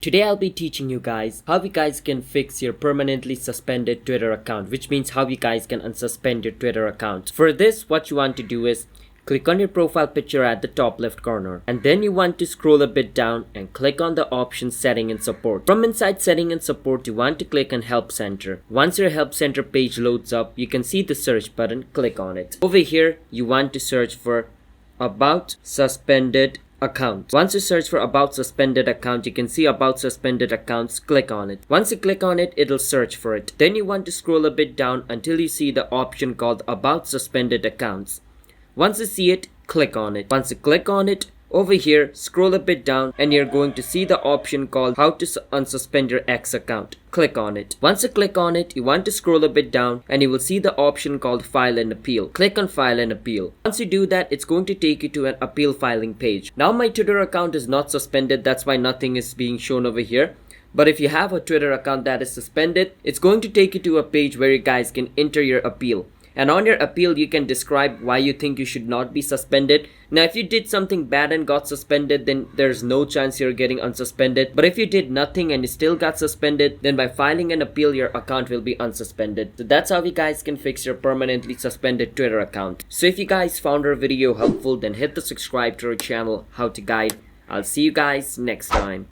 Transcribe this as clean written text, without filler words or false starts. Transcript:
Today I'll be teaching you guys how you guys can fix your permanently suspended Twitter account, which means how you guys can unsuspend your Twitter account. For this, what you want to do is click on your profile picture at the top left corner, and then you want to scroll a bit down and click on the option Setting and Support. From inside Setting and Support, you want to click on Help Center. Once your Help Center page loads up, you can see the search button. Click on it. Over here, you want to search for About Suspended Account. Once you search for About Suspended Account, you can see About Suspended Accounts. Click on it. Once you click on it, it'll search for it. Then you want to scroll a bit down until you see the option called About Suspended Accounts. Once you see it, click on it. Once you click on it, over here, scroll a bit down and you're going to see the option called How to Unsuspend Your X Account. Click on it. Once you click on it, you want to scroll a bit down and you will see the option called File and Appeal. Click on File and Appeal. Once you do that, it's going to take you to an appeal filing page. Now my Twitter account is not suspended, that's why nothing is being shown over here. But if you have a Twitter account that is suspended, it's going to take you to a page where you guys can enter your appeal. And on your appeal, you can describe why you think you should not be suspended. Now, if you did something bad and got suspended, then there's no chance you're getting unsuspended. But if you did nothing and you still got suspended, then by filing an appeal, your account will be unsuspended. So that's how you guys can fix your permanently suspended Twitter account. So if you guys found our video helpful, then hit the subscribe to our channel, How to Guide. I'll see you guys next time.